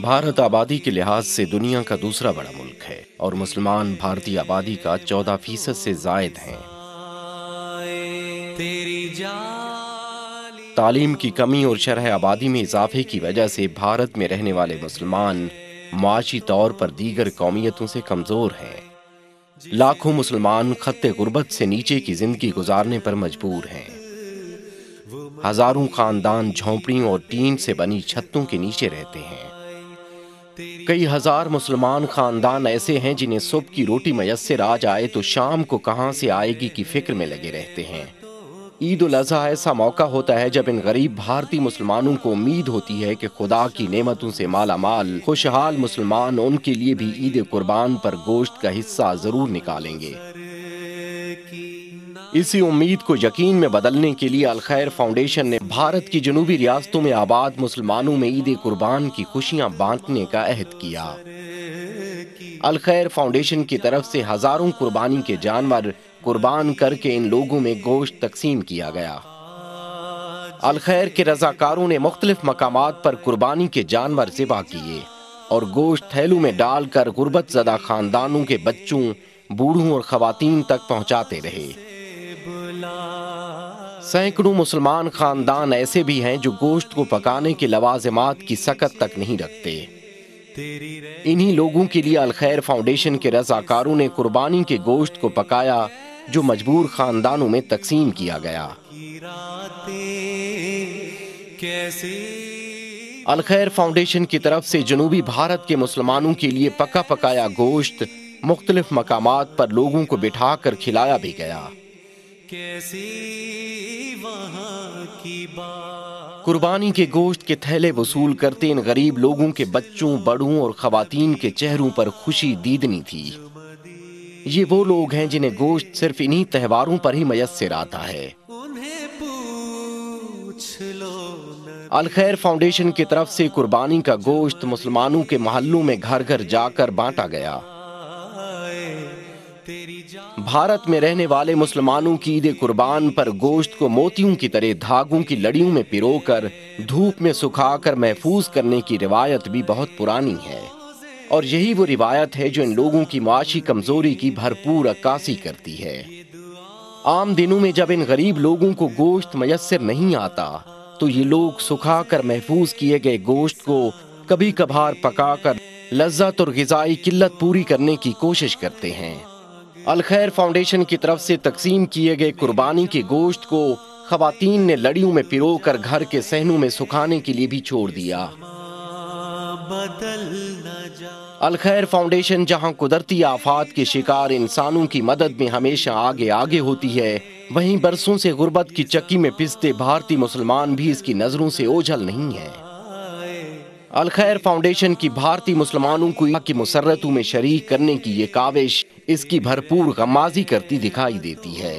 भारत आबादी के लिहाज से दुनिया का दूसरा बड़ा मुल्क है और मुसलमान भारतीय आबादी का 14% से जायद हैं। तालीम की कमी और शरह आबादी में इजाफे की वजह से भारत में रहने वाले मुसलमान मुआशी तौर पर दीगर कौमियतों से कमज़ोर हैं। लाखों मुसलमान खत्ते गुर्बत से नीचे की जिंदगी गुजारने पर मजबूर हैं। हजारों खानदान झोंपड़ियों और टीन से बनी छतों के नीचे रहते हैं। कई हजार मुसलमान खानदान ऐसे हैं जिन्हें सुबह की रोटी मयस्सर आ जाए तो शाम को कहां से आएगी की फिक्र में लगे रहते हैं। ईद उल अज़हा ऐसा मौका होता है जब इन गरीब भारतीय मुसलमानों को उम्मीद होती है कि खुदा की नेमतों से माला माल खुशहाल मुसलमान उनके लिए भी ईद कुर्बान पर गोश्त का हिस्सा जरूर निकालेंगे। इसी उम्मीद को यकीन में बदलने के लिए अल खैर फाउंडेशन ने भारत की जनूबी रियासतों में आबाद मुसलमानों में ईद कुर्बान की खुशियां बांटने का अहद किया। अल खैर फाउंडेशन की तरफ से हजारों कुर्बानी के जानवर कुर्बान करके इन लोगों में गोश्त तकसीम किया गया। अल खैर के रजाकारों ने मुख्तलिफ मकामात पर कुर्बानी के जानवर ज़िबा किए और गोश्त थैलों में डालकर गुर्बत ज़दा खानदानों के बच्चों, बूढ़ों और खवातीन तक पहुंचाते रहे। सैकड़ों मुसलमान खानदान ऐसे भी हैं जो गोश्त को पकाने के लवाजिमात की सकत तक नहीं रखते। इन्हीं लोगों के लिए अल खैर फाउंडेशन के रज़ाकारों ने कुर्बानी के गोश्त को पकाया जो मजबूर खानदानों में तकसीम किया गया। अल खैर फाउंडेशन की तरफ से जनूबी भारत के मुसलमानों के लिए पका पकाया गोश्त मुख्तलिफ मकामात पर लोगों को बिठा कर खिलाया भी गया। कुर्बानी के गोश्त के थैले वसूल करते इन गरीब लोगों के बच्चों, बड़ों और खवातीन के चेहरों पर खुशी दीदनी थी। ये वो लोग हैं जिन्हें गोश्त सिर्फ इन्हीं त्योहारों पर ही मयस्सर आता है। अल खैर फाउंडेशन की तरफ से कुर्बानी का गोश्त मुसलमानों के मोहल्लों में घर घर जाकर बांटा गया। भारत में रहने वाले मुसलमानों की ईद कुर्बान पर गोश्त को मोतियों की तरह धागों की लड़ियों में पिरोकर धूप में सुखाकर महफूज करने की रिवायत भी बहुत पुरानी है और यही वो रिवायत है जो इन लोगों की माशी कमजोरी की भरपूर अक्कासी करती है। आम दिनों में जब इन गरीब लोगों को गोश्त मयस्सर नहीं आता तो ये लोग सुखाकर महफूज किए गए गोश्त को कभी कभार पकाकर लज्जत और गिज़ाई किल्लत पूरी करने की कोशिश करते हैं। अल खैर फाउंडेशन की तरफ से तकसीम किए गए कुर्बानी के गोश्त को खवातीन ने लड़ियों में पिरोकर घर के सहनों में सुखाने के लिए भी छोड़ दिया। अल खैर फाउंडेशन जहां कुदरती आफात के शिकार इंसानों की मदद में हमेशा आगे आगे होती है, वहीं बरसों से गुर्बत की चक्की में पिसते भारतीय मुसलमान भी इसकी नजरों से ओझल नहीं है। अल खैर फाउंडेशन की भारतीय मुसलमानों को की मुसर्रतों में शरीक करने की ये काविश इसकी भरपूर गमाजी करती दिखाई देती है।